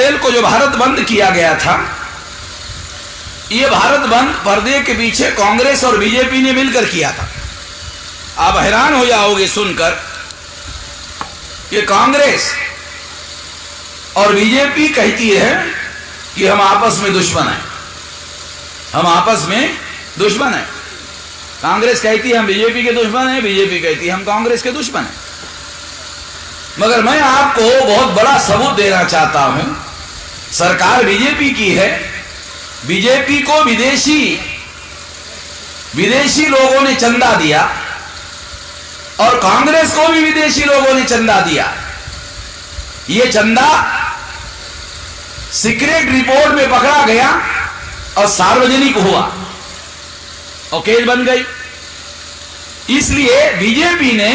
अप्रैल को जो भारत बंद किया गया था, ये भारत बंद पर्दे के पीछे कांग्रेस और बीजेपी ने मिलकर किया था। आप हैरान हो जाओगे सुनकर कि कांग्रेस और बीजेपी कहती है कि हम आपस में दुश्मन हैं, हम आपस में दुश्मन हैं। कांग्रेस कहती है हम बीजेपी के दुश्मन हैं, बीजेपी कहती है हम कांग्रेस के दुश्मन हैं। मगर मैं आपको बहुत बड़ा सबूत देना चाहता हूं। सरकार बीजेपी की है, बीजेपी को विदेशी लोगों ने चंदा दिया और कांग्रेस को भी विदेशी लोगों ने चंदा दिया। ये चंदा सीक्रेट रिपोर्ट में पकड़ा गया और सार्वजनिक हुआ और केस बन गई। इसलिए बीजेपी ने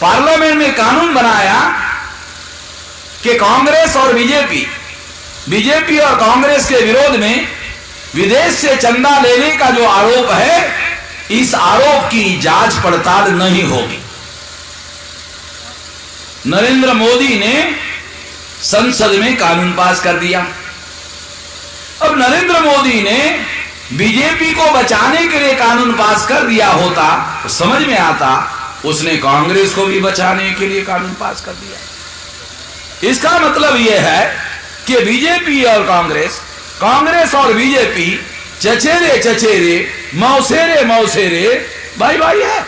पार्लियामेंट में कानून बनाया कि कांग्रेस और बीजेपी और कांग्रेस के विरोध में विदेश से चंदा लेने का जो आरोप है, इस आरोप की जांच पड़ताल नहीं होगी। नरेंद्र मोदी ने संसद में कानून पास कर दिया। अब नरेंद्र मोदी ने बीजेपी को बचाने के लिए कानून पास कर दिया होता तो समझ में आता, उसने कांग्रेस को भी बचाने के लिए कानून पास कर दिया। इसका मतलब यह है कि बीजेपी और कांग्रेस और बीजेपी चचेरे मौसेरे भाई है।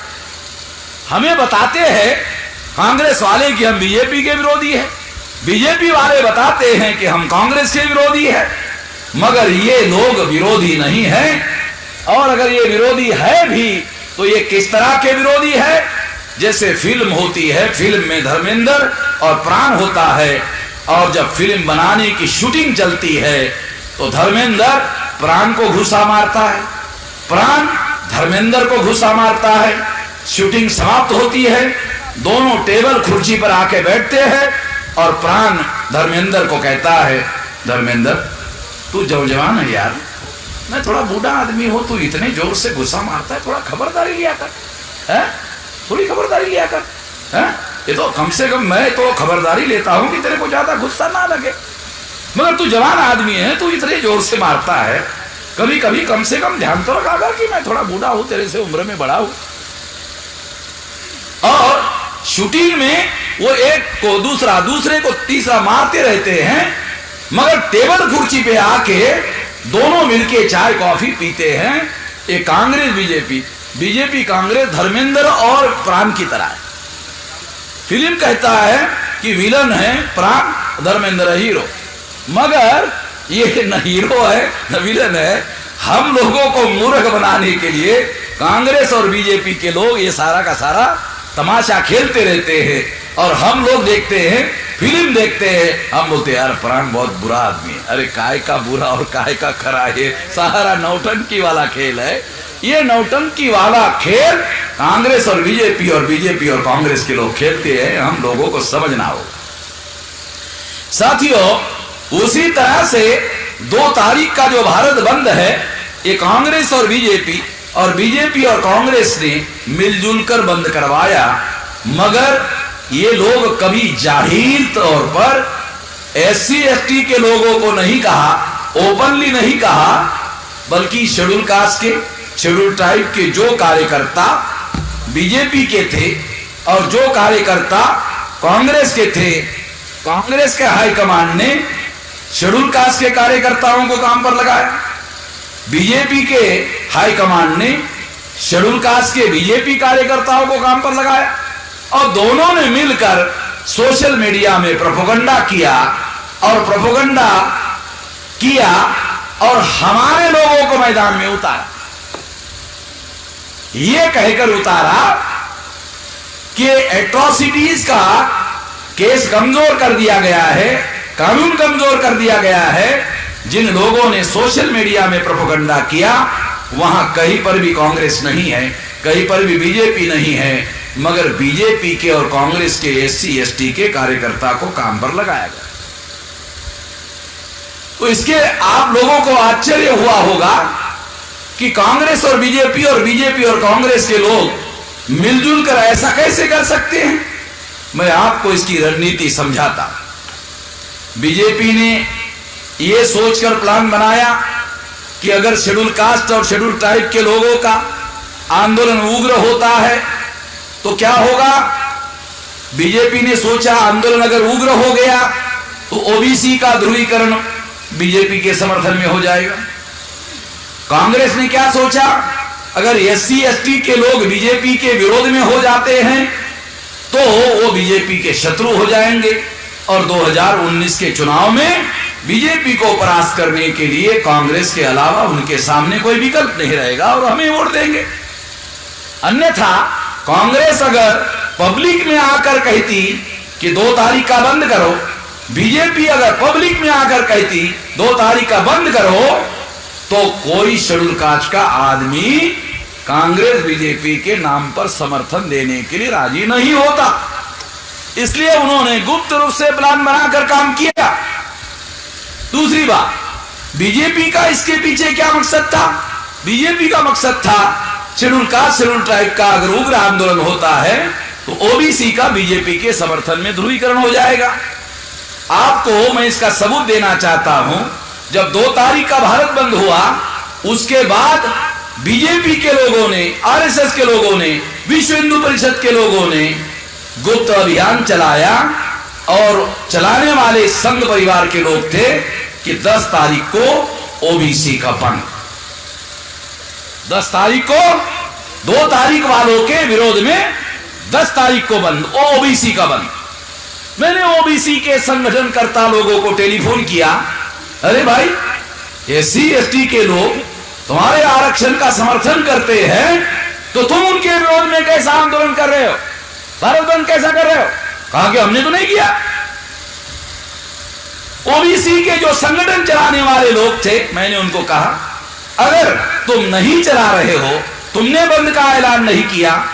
हमें बताते हैं कांग्रेस वाले कि हम बीजेपी के विरोधी हैं, बीजेपी वाले बताते हैं कि हम कांग्रेस के विरोधी हैं। मगर ये लोग विरोधी नहीं हैं, और अगर ये विरोधी है भी तो ये किस तरह के विरोधी है? जैसे फिल्म होती है, फिल्म में धर्मेंद्र और प्राण होता है, और जब फिल्म बनाने की शूटिंग चलती है तो धर्मेंद्र प्राण को घुसा मारता है, प्राण धर्मेंद्र को घुसा मारता है। शूटिंग समाप्त होती है, दोनों टेबल कुर्सी पर आके बैठते हैं और प्राण धर्मेंद्र को कहता है, धर्मेंद्र तू जवान है यार, मैं थोड़ा बूढ़ा आदमी हूं, तू इतने जोर से गुस्सा मारता है, थोड़ा खबरदारी लिया कर, है? थोड़ी खबरदारी लिया कर, है? ये तो कम से कम मैं तो खबरदारी लेता हूं कि तेरे को ज्यादा गुस्सा ना लगे, मगर तू जवान आदमी है, तू इतने जोर से मारता है, कभी कभी कम से कम ध्यान तो रखा कर कि मैं थोड़ा बूढ़ा हूं, तेरे से उम्र में बड़ा हूं। और शूटिंग में वो एक को दूसरे को तीसरा मारते रहते हैं, मगर टेबल कुर्सी पे आके दोनों मिलके चाय कॉफी पीते हैं। ये कांग्रेस बीजेपी कांग्रेस धर्मेंद्र और प्राण की तरह है। फिल्म कहता है कि विलन है प्राण, धर्मेंद्र हीरो, मगर ये न हीरो है न विलन है। हम लोगों को मूर्ख बनाने के लिए कांग्रेस और बीजेपी के लोग ये सारा का सारा तमाशा खेलते रहते हैं, और हम लोग देखते हैं, फिल्म देखते हैं, हम बोलते हैं यार प्राण बहुत बुरा आदमी है। अरे काय का बुरा और काय का खरा, ये सारा नौटंकी वाला खेल है। ये नौटंकी वाला खेल कांग्रेस और बीजेपी और कांग्रेस के लोग खेलते हैं, हम लोगों को समझना होगा। साथियों, उसी तरह से 2 तारीख का जो भारत बंद है, ये कांग्रेस और बीजेपी और कांग्रेस ने मिलजुल कर बंद करवाया। मगर ये लोग कभी जाहिर तौर पर SC ST के लोगों को नहीं कहा, ओपनली नहीं कहा, बल्कि शेड्यूल कास्ट के, शेड्यूल ट्राइब के जो कार्यकर्ता बीजेपी के थे और जो कार्यकर्ता कांग्रेस के थे, कांग्रेस के हाईकमान ने शेड्यूल कास्ट के कार्यकर्ताओं को काम पर लगाया, बीजेपी के हाईकमान ने शेड्यूल कास्ट के बीजेपी कार्यकर्ताओं को काम पर लगाया, और दोनों ने मिलकर सोशल मीडिया में प्रोपेगेंडा किया और हमारे लोगों को मैदान में उतारा। ये कहकर उतारा कि एट्रोसिटीज का केस कमजोर कर दिया गया है, कानून कमजोर कर दिया गया है। जिन लोगों ने सोशल मीडिया में प्रोपेगेंडा किया, वहां कहीं पर भी कांग्रेस नहीं है, कहीं पर भी बीजेपी नहीं है, मगर बीजेपी के और कांग्रेस के SC ST के कार्यकर्ता को काम पर लगाया गया। तो इसके आप लोगों को आश्चर्य हुआ होगा कि कांग्रेस और बीजेपी और कांग्रेस के लोग मिलजुल कर ऐसा कैसे कर सकते हैं। मैं आपको इसकी रणनीति समझाता। बीजेपी ने यह सोचकर प्लान बनाया कि अगर शेड्यूल कास्ट और शेड्यूल ट्राइब के लोगों का आंदोलन उग्र होता है तो क्या होगा। बीजेपी ने सोचा आंदोलन अगर उग्र हो गया तो ओबीसी का ध्रुवीकरण बीजेपी के समर्थन में हो जाएगा। कांग्रेस ने क्या सोचा, अगर एससी एसटी के लोग बीजेपी के विरोध में हो जाते हैं तो वो बीजेपी के शत्रु हो जाएंगे और 2019 के चुनाव में बीजेपी को परास्त करने के लिए कांग्रेस के अलावा उनके सामने कोई विकल्प नहीं रहेगा और हमें वोट देंगे। अन्यथा कांग्रेस अगर पब्लिक में आकर कहती कि 2 तारीख का बंद करो, बीजेपी अगर पब्लिक में आकर कहती 2 तारीख का बंद करो, तो कोई शेड्यूल कास्ट का आदमी कांग्रेस बीजेपी के नाम पर समर्थन देने के लिए राजी नहीं होता। इसलिए उन्होंने गुप्त रूप से प्लान बनाकर काम किया। दूसरी बात, बीजेपी का इसके पीछे क्या मकसद था। बीजेपी का मकसद था शेड्यूल कास्ट शेड्यूल ट्राइब का अगर उग्र आंदोलन होता है तो ओबीसी का बीजेपी के समर्थन में ध्रुवीकरण हो जाएगा। आपको मैं इसका सबूत देना चाहता हूं, जब 2 तारीख का भारत बंद हुआ उसके बाद बीजेपी के लोगों ने, आरएसएस के लोगों ने, विश्व हिंदू परिषद के लोगों ने गुप्त अभियान चलाया और चलाने वाले संघ परिवार के लोग थे कि 10 तारीख को ओबीसी का बंद, 10 तारीख को 2 तारीख वालों के विरोध में 10 तारीख को बंद, ओबीसी का बंद। मैंने ओबीसी के संगठनकर्ता लोगों को टेलीफोन किया, अरे भाई एससी एसटी के लोग तुम्हारे आरक्षण का समर्थन करते हैं तो तुम उनके विरोध में कैसा आंदोलन कर रहे हो, भारत बंद कैसा कर रहे हो। कहा कि हमने तो नहीं किया। ओबीसी के जो संगठन चलाने वाले लोग थे, मैंने उनको कहा अगर तुम नहीं चला रहे हो, तुमने बंद का ऐलान नहीं किया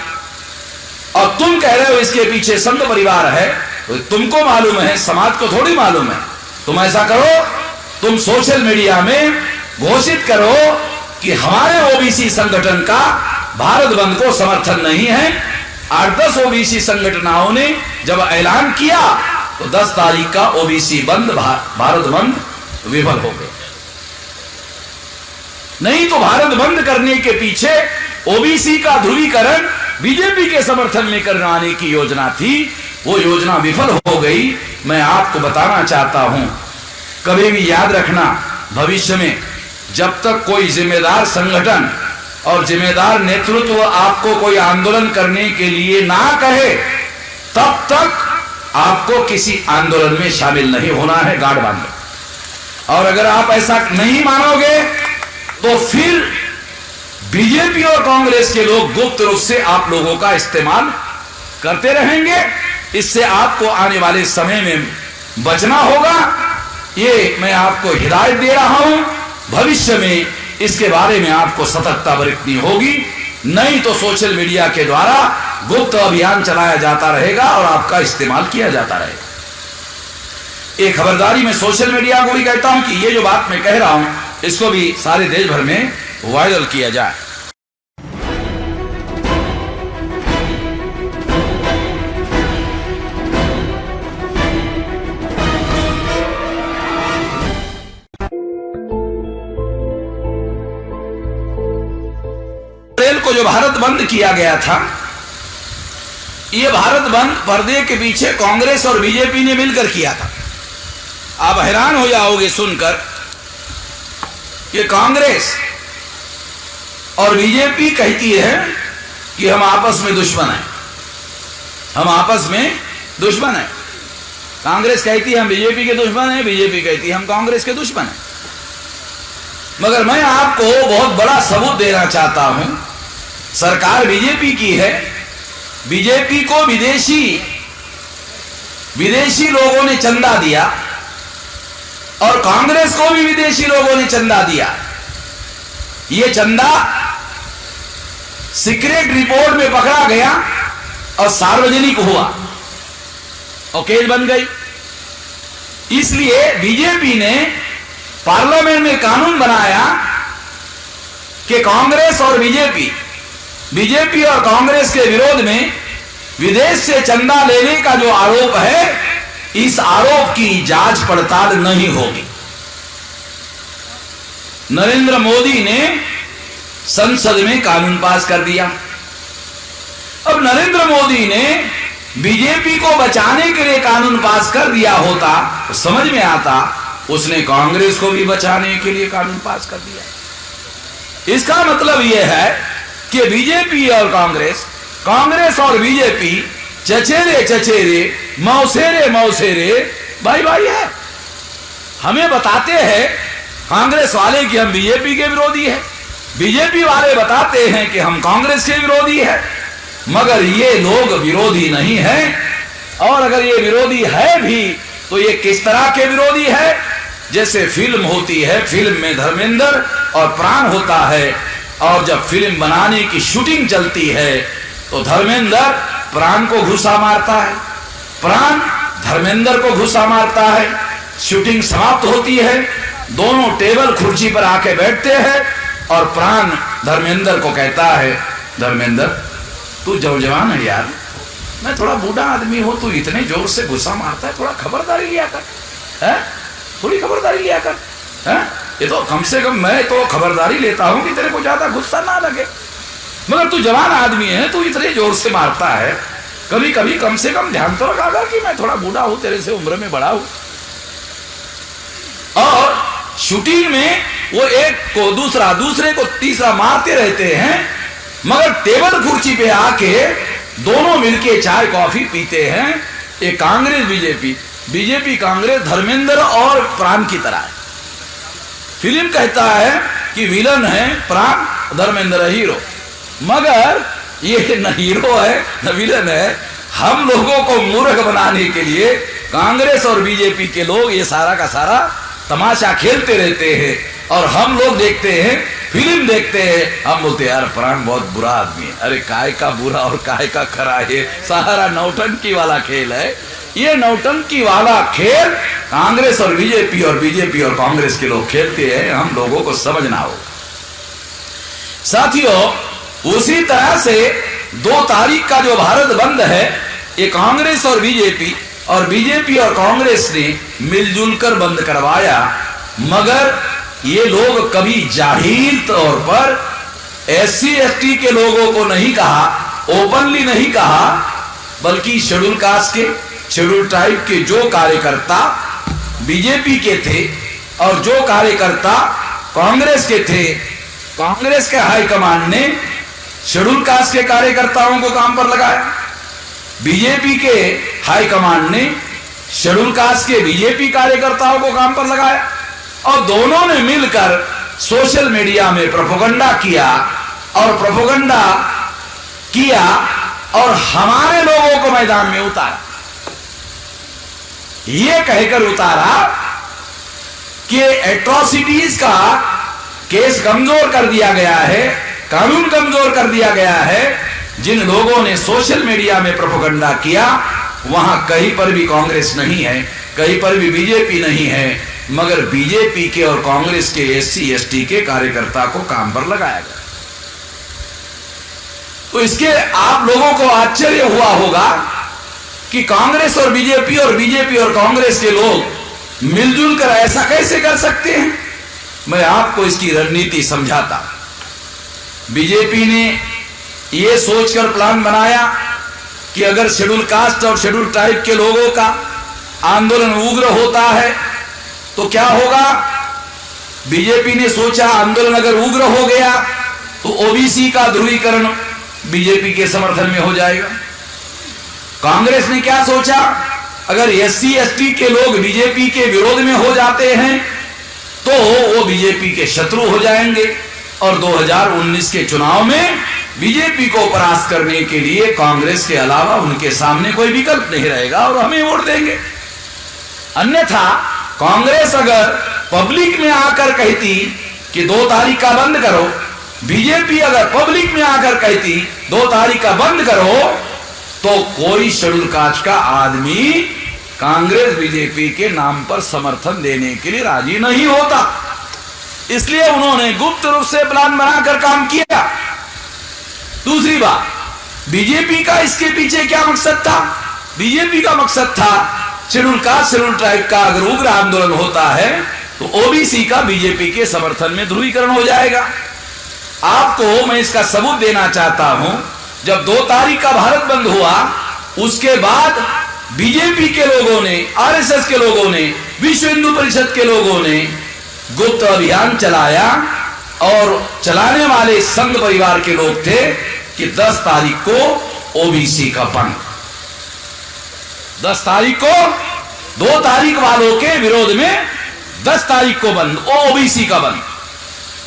और तुम कह रहे हो इसके पीछे संघ परिवार है, तो तुमको मालूम है, समाज को थोड़ी मालूम है। तुम ऐसा करो, तुम सोशल मीडिया में घोषित करो कि हमारे ओबीसी संगठन का भारत बंद को समर्थन नहीं है। 8-10 ओबीसी संगठनों ने जब ऐलान किया तो 10 तारीख का ओबीसी बंद, भारत बंद विफल हो गया। नहीं तो भारत बंद करने के पीछे ओबीसी का ध्रुवीकरण बीजेपी के समर्थन में करवाने की योजना थी, वो योजना विफल हो गई। मैं आपको बताना चाहता हूं, कभी भी याद रखना, भविष्य में जब तक कोई जिम्मेदार संगठन और जिम्मेदार नेतृत्व आपको कोई आंदोलन करने के लिए ना कहे, तब तक आपको किसी आंदोलन में शामिल नहीं होना है, गार्ड बांधो। और अगर आप ऐसा नहीं मानोगे तो फिर बीजेपी और कांग्रेस के लोग गुप्त रूप से आप लोगों का इस्तेमाल करते रहेंगे। इससे आपको आने वाले समय में बचना होगा। ये मैं आपको हिदायत दे रहा हूं। भविष्य में इसके बारे में आपको सतर्कता बरतनी होगी, नहीं तो सोशल मीडिया के द्वारा गुप्त अभियान चलाया जाता रहेगा और आपका इस्तेमाल किया जाता रहेगा। एक खबरदारी में सोशल मीडिया को भी कहता हूं कि ये जो बात मैं कह रहा हूं इसको भी सारे देश भर में वायरल किया जाए। को जो भारत बंद किया गया था, यह भारत बंद पर्दे के पीछे कांग्रेस और बीजेपी ने मिलकर किया था। आप हैरान हो जाओगे सुनकर कि कांग्रेस और बीजेपी कहती है कि हम आपस में दुश्मन हैं, हम आपस में दुश्मन हैं। कांग्रेस कहती है हम बीजेपी के दुश्मन हैं, बीजेपी कहती है हम कांग्रेस के दुश्मन हैं। मगर मैं आपको बहुत बड़ा सबूत देना चाहता हूं। सरकार बीजेपी की है, बीजेपी को विदेशी लोगों ने चंदा दिया और कांग्रेस को भी विदेशी लोगों ने चंदा दिया। यह चंदा सीक्रेट रिपोर्ट में पकड़ा गया और सार्वजनिक हुआ और केस बन गई। इसलिए बीजेपी ने पार्लियामेंट में कानून बनाया कि कांग्रेस और बीजेपी और कांग्रेस के विरोध में विदेश से चंदा लेने का जो आरोप है इस आरोप की जांच पड़ताल नहीं होगी। नरेंद्र मोदी ने संसद में कानून पास कर दिया। अब नरेंद्र मोदी ने बीजेपी को बचाने के लिए कानून पास कर दिया होता तो समझ में आता उसने कांग्रेस को भी बचाने के लिए कानून पास कर दिया। इसका मतलब यह है कि बीजेपी और कांग्रेस, कांग्रेस और बीजेपी चचेरे चचेरे, मौसेरे मौसेरे, भाई भाई है। हमें बताते हैं कांग्रेस वाले कि हम बीजेपी के विरोधी हैं, बीजेपी वाले बताते हैं कि हम कांग्रेस के विरोधी हैं, मगर ये लोग विरोधी नहीं हैं। और अगर ये विरोधी है भी तो ये किस तरह के विरोधी है? जैसे फिल्म होती है, फिल्म में धर्मेंद्र और प्राण होता है, और जब फिल्म बनाने की शूटिंग चलती है तो धर्मेंद्र प्राण को घुसा मारता है, प्राण धर्मेंद्र को घुसा मारता है। शूटिंग समाप्त होती है, दोनों टेबल कुर्सी पर आके बैठते हैं और प्राण धर्मेंद्र को कहता है, धर्मेंद्र तू जवान है यार, मैं थोड़ा बूढ़ा आदमी हूं, तू इतने जोर से गुस्सा मारता है, थोड़ा खबरदारी लिया कर, है? थोड़ी खबरदारी लिया कर, है? ये तो कम से कम मैं तो खबरदारी लेता हूं कि तेरे को ज्यादा गुस्सा ना लगे, मगर तू जवान आदमी है, तू इतने जोर से मारता है, कभी कभी कम से कम ध्यान तो रखा कर कि मैं थोड़ा बूढ़ा हूं, तेरे से उम्र में बड़ा हूं। और शूटिंग में वो एक को दूसरा, दूसरे को तीसरा मारते रहते हैं, मगर टेबल कुर्सी पे आके दोनों मिलके चाय कॉफी पीते हैं। ये कांग्रेस बीजेपी, बीजेपी कांग्रेस धर्मेंद्र और प्राण की तरह है। फिल्म कहता है कि विलन है प्राण, धर्मेंद्र हीरो, मगर ये न हीरो है न विलन है। हम लोगों को मूर्ख बनाने के लिए कांग्रेस और बीजेपी के लोग ये सारा का सारा तमाशा खेलते रहते हैं, और हम लोग देखते हैं, फिल्म देखते हैं, हम बोलते हैं यार प्राण बहुत बुरा आदमी है। अरे काय का बुरा और काय का खरा, ये सारा नौटंकी वाला खेल है। ये नौटंकी वाला खेल कांग्रेस और बीजेपी और कांग्रेस के लोग खेलते हैं, हम लोगों को समझना होगा। साथियों, उसी तरह से 2 तारीख का जो भारत बंद है, ये कांग्रेस और बीजेपी और कांग्रेस ने मिलजुल कर बंद करवाया, मगर ये लोग कभी जाहिर तौर पर SC ST के लोगों को नहीं कहा, ओपनली नहीं कहा, बल्कि शेड्यूल कास्ट के, शेड्यूल ट्राइब के जो कार्यकर्ता बीजेपी के थे और जो कार्यकर्ता कांग्रेस के थे, कांग्रेस के हाईकमान ने शेड्यूल कास्ट के कार्यकर्ताओं को काम पर लगाया, बीजेपी के हाईकमान ने शेड्यूल कास्ट के बीजेपी कार्यकर्ताओं को काम पर लगाया, और दोनों ने मिलकर सोशल मीडिया में प्रोपेगेंडा किया और हमारे लोगों को मैदान में उतारा। ये कहकर उतारा कि एट्रोसिटीज का केस कमजोर कर दिया गया है, कानून कमजोर कर दिया गया है। जिन लोगों ने सोशल मीडिया में प्रोपेगेंडा किया, वहां कहीं पर भी कांग्रेस नहीं है, कहीं पर भी बीजेपी नहीं है, मगर बीजेपी के और कांग्रेस के SC ST के कार्यकर्ता को काम पर लगाया गया। तो इसके आप लोगों को आश्चर्य हुआ होगा कि कांग्रेस और बीजेपी और कांग्रेस के लोग मिलजुल कर ऐसा कैसे कर सकते हैं। मैं आपको इसकी रणनीति समझाता। बीजेपी ने यह सोचकर प्लान बनाया कि अगर शेड्यूल कास्ट और शेड्यूल ट्राइब के लोगों का आंदोलन उग्र होता है तो क्या होगा। बीजेपी ने सोचा आंदोलन अगर उग्र हो गया तो OBC का ध्रुवीकरण बीजेपी के समर्थन में हो जाएगा। कांग्रेस ने क्या सोचा, अगर SC ST के लोग बीजेपी के विरोध में हो जाते हैं तो वो बीजेपी के शत्रु हो जाएंगे, और 2019 के चुनाव में बीजेपी को परास्त करने के लिए कांग्रेस के अलावा उनके सामने कोई विकल्प नहीं रहेगा और हमें वोट देंगे। अन्यथा कांग्रेस अगर पब्लिक में आकर कहती कि 2 तारीख का बंद करो, बीजेपी अगर पब्लिक में आकर कहती 2 तारीख का बंद करो, तो कोई शेड्यूल कास्ट का आदमी कांग्रेस बीजेपी के नाम पर समर्थन देने के लिए राजी नहीं होता। इसलिए उन्होंने गुप्त रूप से प्लान बनाकर काम किया। दूसरी बात, बीजेपी का इसके पीछे क्या मकसद था। बीजेपी का मकसद था शेड्यूल कास्ट शेड्यूल ट्राइब का अगर उग्र आंदोलन होता है तो ओबीसी का बीजेपी के समर्थन में ध्रुवीकरण हो जाएगा। आपको मैं इसका सबूत देना चाहता हूं। जब 2 तारीख का भारत बंद हुआ, उसके बाद बीजेपी के लोगों ने, आरएसएस के लोगों ने, विश्व हिंदू परिषद के लोगों ने गुप्त अभियान चलाया और चलाने वाले संघ परिवार के लोग थे कि 10 तारीख को ओबीसी का बंद, 10 तारीख को 2 तारीख वालों के विरोध में 10 तारीख को बंद, ओबीसी का बंद।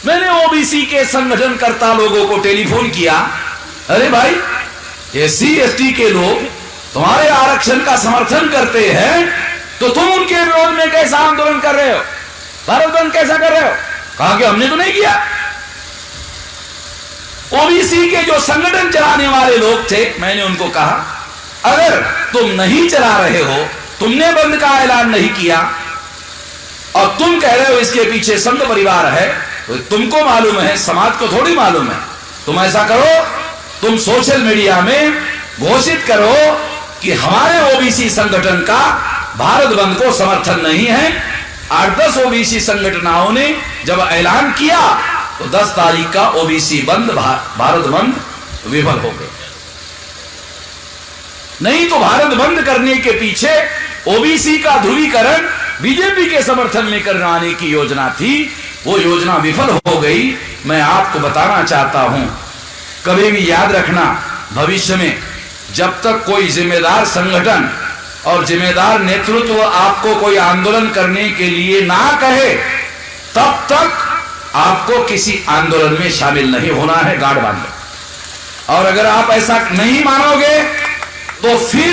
मैंने ओबीसी के संगठनकर्ता लोगों को टेलीफोन किया, अरे भाई एससी एसटी के लोग तुम्हारे आरक्षण का समर्थन करते हैं तो तुम उनके विरोध में कैसा आंदोलन कर रहे हो, भारत बंद कैसा कर रहे हो? कहा कि हमने तो नहीं किया। ओबीसी के जो संगठन चलाने वाले लोग थे, मैंने उनको कहा अगर तुम नहीं चला रहे हो, तुमने बंद का ऐलान नहीं किया और तुम कह रहे हो इसके पीछे संघ परिवार है, तो तुमको मालूम है, समाज को थोड़ी मालूम है। तुम ऐसा करो, तुम सोशल मीडिया में घोषित करो कि हमारे ओबीसी संगठन का भारत बंद को समर्थन नहीं है। 8-10 ओबीसी संगठनों ने जब ऐलान किया तो 10 तारीख का ओबीसी बंद, भारत बंद विफल हो गए। नहीं तो भारत बंद करने के पीछे ओबीसी का ध्रुवीकरण बीजेपी के समर्थन में करवाने की योजना थी, वो योजना विफल हो गई। मैं आपको बताना चाहता हूं, कभी भी याद रखना, भविष्य में जब तक कोई जिम्मेदार संगठन और जिम्मेदार नेतृत्व आपको कोई आंदोलन करने के लिए ना कहे, तब तक आपको किसी आंदोलन में शामिल नहीं होना है, गार्ड बांध लो। और अगर आप ऐसा नहीं मानोगे तो फिर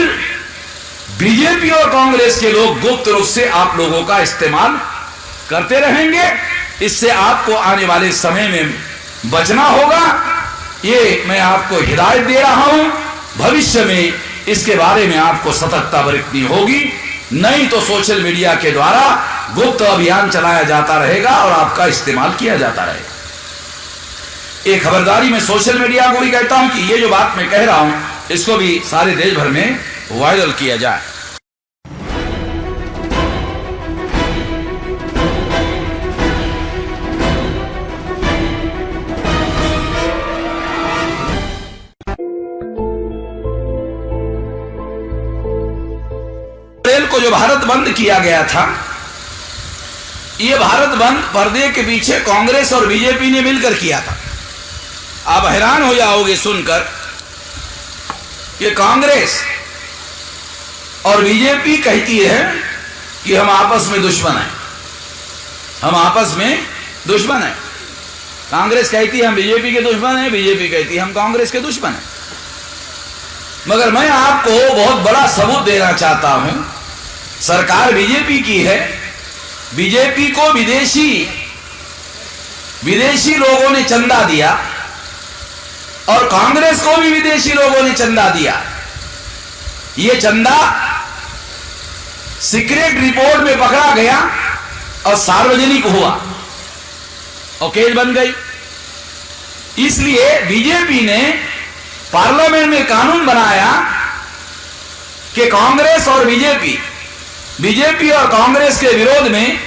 बीजेपी और कांग्रेस के लोग गुप्त रूप से आप लोगों का इस्तेमाल करते रहेंगे। इससे आपको आने वाले समय में बचना होगा। ये मैं आपको हिदायत दे रहा हूं। भविष्य में इसके बारे में आपको सतर्कता बरतनी होगी, नहीं तो सोशल मीडिया के द्वारा गुप्त अभियान चलाया जाता रहेगा और आपका इस्तेमाल किया जाता रहेगा। एक खबरदारी में सोशल मीडिया को भी कहता हूं कि ये जो बात मैं कह रहा हूं इसको भी सारे देश भर में वायरल किया जाए। अप्रैल को जो भारत बंद किया गया था, यह भारत बंद पर्दे के पीछे कांग्रेस और बीजेपी ने मिलकर किया था। आप हैरान हो जाओगे सुनकर कि कांग्रेस और बीजेपी कहती है कि हम आपस में दुश्मन हैं, हम आपस में दुश्मन हैं। कांग्रेस कहती है हम बीजेपी के दुश्मन हैं, बीजेपी कहती है हम कांग्रेस के दुश्मन हैं। मगर मैं आपको बहुत बड़ा सबूत देना चाहता हूं। सरकार बीजेपी की है, बीजेपी को विदेशी लोगों ने चंदा दिया और कांग्रेस को भी विदेशी लोगों ने चंदा दिया। यह चंदा सीक्रेट रिपोर्ट में पकड़ा गया और सार्वजनिक हुआ और केस बन गई। इसलिए बीजेपी ने पार्लियामेंट में कानून बनाया कि कांग्रेस और बीजेपी और कांग्रेस के विरोध में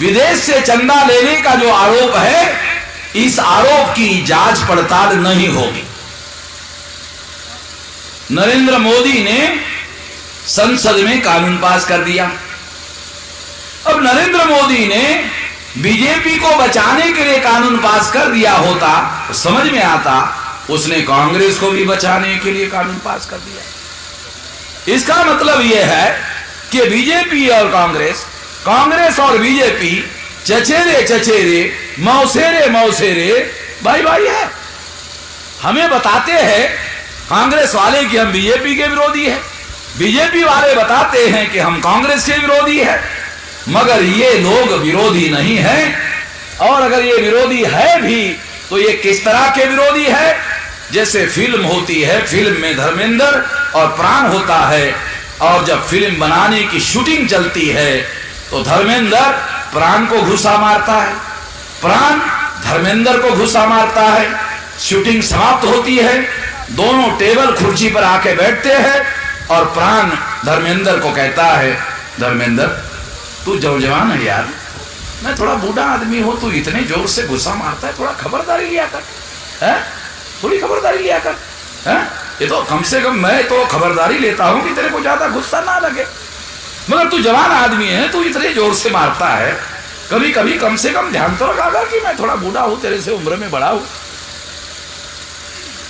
विदेश से चंदा लेने का जो आरोप है, इस आरोप की जांच पड़ताल नहीं होगी। नरेंद्र मोदी ने संसद में कानून पास कर दिया। अब नरेंद्र मोदी ने बीजेपी को बचाने के लिए कानून पास कर दिया होता तो समझ में आता, उसने कांग्रेस को भी बचाने के लिए कानून पास कर दिया। इसका मतलब यह है कि बीजेपी और कांग्रेस और बीजेपी चचेरे मौसेरे भाई है। हमें बताते हैं कांग्रेस वाले कि हम बीजेपी के विरोधी हैं, बीजेपी वाले बताते हैं कि हम कांग्रेस के विरोधी हैं। मगर ये लोग विरोधी नहीं हैं, और अगर ये विरोधी है भी तो ये किस तरह के विरोधी है? जैसे फिल्म होती है, फिल्म में धर्मेंद्र और प्राण होता है, और जब फिल्म बनाने की शूटिंग चलती है तो धर्मेंद्र प्राण को घुसा मारता है, प्राण धर्मेंद्र को घुसा मारता है। शूटिंग समाप्त होती है, दोनों टेबल कुर्सी पर आके बैठते हैं और प्राण धर्मेंद्र को कहता है धर्मेंद्र तू जवान है यार, मैं थोड़ा बूढ़ा आदमी हूं, तू इतने जोर से गुस्सा मारता है, थोड़ा खबरदारी लिया कर, है? थोड़ी खबरदारी लिया कर, है? ये तो कम से कम मैं तो खबरदारी लेता हूं कि तेरे को ज्यादा गुस्सा ना लगे, मगर तू जवान आदमी है, तू इतने जोर से मारता है, कभी कभी कम से कम ध्यान तो रखा कर कि मैं थोड़ा बूढ़ा हूं, तेरे से उम्र में बड़ा हूं।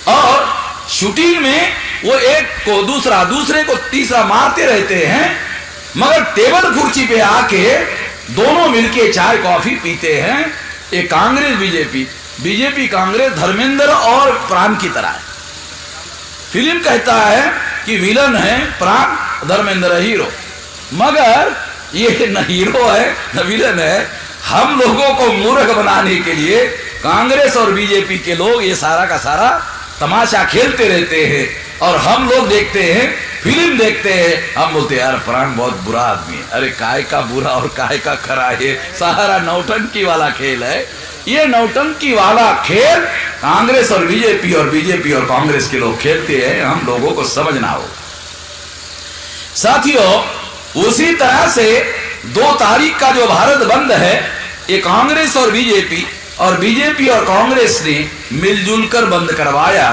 और शूटिंग में वो एक को दूसरा, दूसरे को तीसरा मारते रहते हैं, मगर टेबल कुर्सी पे आके दोनों मिलके चाय कॉफी पीते हैं। ये कांग्रेस बीजेपी, बीजेपी कांग्रेस धर्मेंद्र और प्राण की तरह है। फिल्म कहता है कि विलन है प्राण, धर्मेंद्र हीरो, मगर ये न हीरो है न विलन है। हम लोगों को मूर्ख बनाने के लिए कांग्रेस और बीजेपी के लोग ये सारा का सारा तमाशा खेलते रहते हैं, और हम लोग देखते हैं, फिल्म देखते हैं, हम बोलते हैं यार प्राण बहुत बुरा आदमी है। अरे काय का बुरा और काय का खरा, ये सारा नौटंकी वाला खेल है। ये नौटंकी वाला खेल कांग्रेस और बीजेपी और कांग्रेस के लोग खेलते हैं, हम लोगों को समझना हो। साथियों, उसी तरह से 2 तारीख का जो भारत बंद है, ये कांग्रेस और बीजेपी और कांग्रेस ने मिलजुल कर बंद करवाया,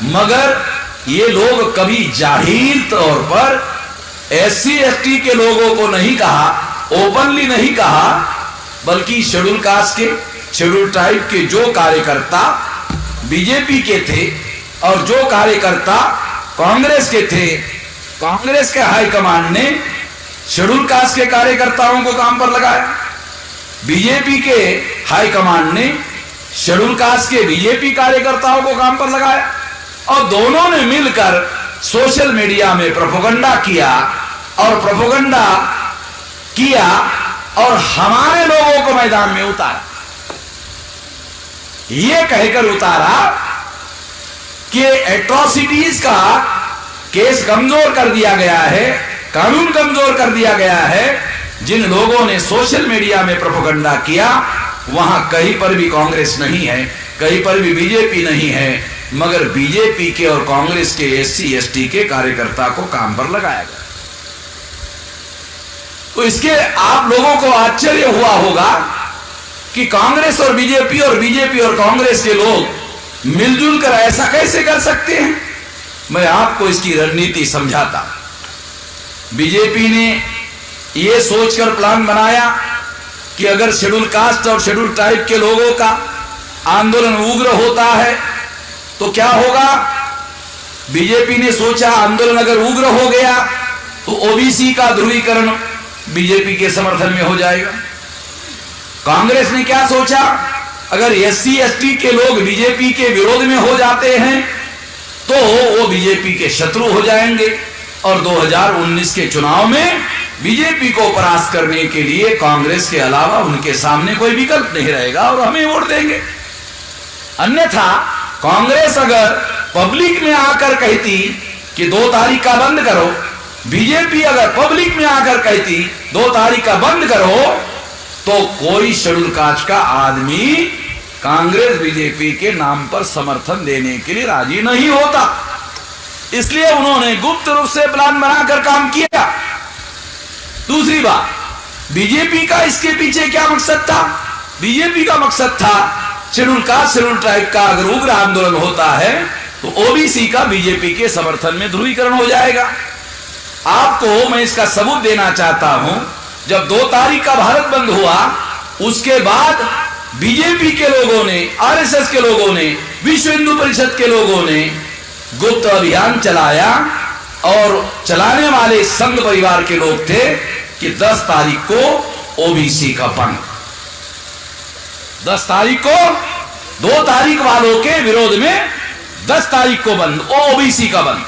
मगर ये लोग कभी जाहिर तौर पर SC ST के लोगों को नहीं कहा, ओपनली नहीं कहा, बल्कि शेड्यूल कास्ट के, शेड्यूल ट्राइब के जो कार्यकर्ता बीजेपी के थे और जो कार्यकर्ता कांग्रेस के थे, कांग्रेस के हाईकमान ने शेड्यूल कास्ट के कार्यकर्ताओं को काम पर लगाया, बीजेपी के हाईकमान ने शेड्यूल कास्ट के बीजेपी कार्यकर्ताओं को काम पर लगाया, और दोनों ने मिलकर सोशल मीडिया में प्रोपेगेंडा किया और हमारे लोगों को मैदान में उतारा। ये कहकर उतारा कि एट्रोसिटीज का केस कमजोर कर दिया गया है, कानून कमजोर कर दिया गया है। जिन लोगों ने सोशल मीडिया में प्रोपेगेंडा किया, वहां कहीं पर भी कांग्रेस नहीं है, कहीं पर भी बीजेपी नहीं है, मगर बीजेपी के और कांग्रेस के SC ST के कार्यकर्ता को काम पर लगाया गया। तो इसके आप लोगों को आश्चर्य हुआ होगा कि कांग्रेस और बीजेपी और कांग्रेस के लोग मिलजुल कर ऐसा कैसे कर सकते हैं। मैं आपको इसकी रणनीति समझाता। बीजेपी ने यह सोचकर प्लान बनाया कि अगर शेड्यूल कास्ट और शेड्यूल ट्राइब के लोगों का आंदोलन उग्र होता है तो क्या होगा। बीजेपी ने सोचा आंदोलन अगर उग्र हो गया तो ओबीसी का ध्रुवीकरण बीजेपी के समर्थन में हो जाएगा। कांग्रेस ने क्या सोचा, अगर SC ST के लोग बीजेपी के विरोध में हो जाते हैं तो वो बीजेपी के शत्रु हो जाएंगे, और 2019 के चुनाव में बीजेपी को परास्त करने के लिए कांग्रेस के अलावा उनके सामने कोई विकल्प नहीं रहेगा और हमें वोट देंगे। अन्यथा कांग्रेस अगर पब्लिक में आकर कहती कि 2 तारीख का बंद करो, बीजेपी अगर पब्लिक में आकर कहती 2 तारीख का बंद करो, तो कोई शेड्यूल कास्ट का आदमी कांग्रेस बीजेपी के नाम पर समर्थन देने के लिए राजी नहीं होता। इसलिए उन्होंने गुप्त रूप से प्लान बनाकर काम किया। दूसरी बात, बीजेपी का इसके पीछे क्या मकसद था। बीजेपी का मकसद था शेड्यूल कास्ट शेड्यूल ट्राइब का अगर उग्र आंदोलन होता है तो ओबीसी का बीजेपी के समर्थन में ध्रुवीकरण हो जाएगा। आपको मैं इसका सबूत देना चाहता हूं। जब 2 तारीख का भारत बंद हुआ, उसके बाद बीजेपी के लोगों ने, आरएसएस के लोगों ने, विश्व हिंदू परिषद के लोगों ने गुप्त अभियान चलाया, और चलाने वाले संघ परिवार के लोग थे कि 10 तारीख को ओबीसी का बंद, 10 तारीख को 2 तारीख वालों के विरोध में 10 तारीख को बंद, ओबीसी का बंद।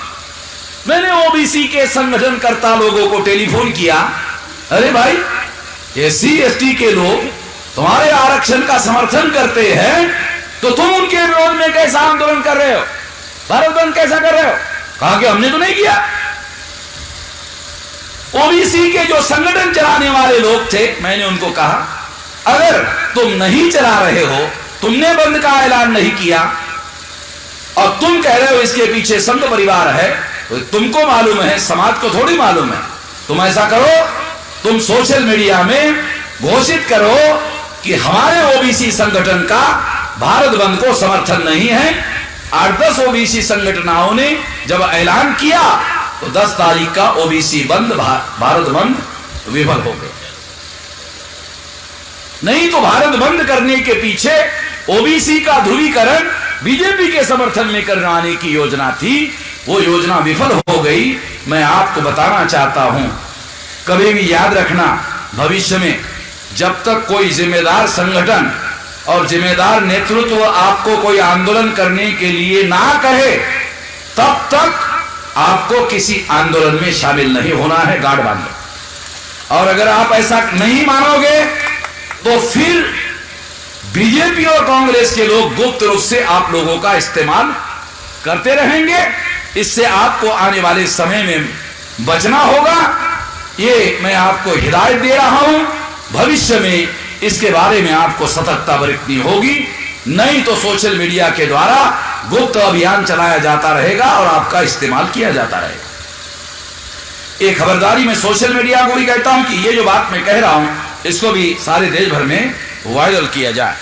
मैंने ओबीसी के संगठनकर्ता लोगों को टेलीफोन किया, अरे भाई SC ST के लोग तुम्हारे आरक्षण का समर्थन करते हैं, तो तुम उनके विरोध में कैसा आंदोलन कर रहे हो, भारत बंद कैसा कर रहे हो। कहा कि हमने तो नहीं किया। ओबीसी के जो संगठन चलाने वाले लोग थे, मैंने उनको कहा अगर तुम नहीं चला रहे हो, तुमने बंद का ऐलान नहीं किया और तुम कह रहे हो इसके पीछे संघ परिवार है, तो तुमको मालूम है, समाज को थोड़ी मालूम है। तुम ऐसा करो, तुम सोशल मीडिया में घोषित करो कि हमारे ओबीसी संगठन का भारत बंद को समर्थन नहीं है। 8-10 ओबीसी संगठनों ने जब ऐलान किया तो 10 तारीख का ओबीसी बंद, भारत बंद विफल हो गया। नहीं तो भारत बंद करने के पीछे ओबीसी का ध्रुवीकरण बीजेपी के समर्थन में करवाने की योजना थी, वो योजना विफल हो गई। मैं आपको बताना चाहता हूं, कभी भी याद रखना, भविष्य में जब तक कोई जिम्मेदार संगठन और जिम्मेदार नेतृत्व आपको कोई आंदोलन करने के लिए ना कहे, तब तक आपको किसी आंदोलन में शामिल नहीं होना है, गार्ड बांध लो। और अगर आप ऐसा नहीं मानोगे तो फिर बीजेपी और कांग्रेस के लोग गुप्त रूप से आप लोगों का इस्तेमाल करते रहेंगे। इससे आपको आने वाले समय में बचना होगा। ये मैं आपको हिदायत दे रहा हूं। भविष्य में इसके बारे में आपको सतर्कता बरतनी होगी, नहीं तो सोशल मीडिया के द्वारा गुप्त अभियान चलाया जाता रहेगा और आपका इस्तेमाल किया जाता रहेगा। एक खबरदारी मैं सोशल मीडिया को भी कहता हूं कि ये जो बात मैं कह रहा हूं इसको भी सारे देश भर में वायरल किया जाए।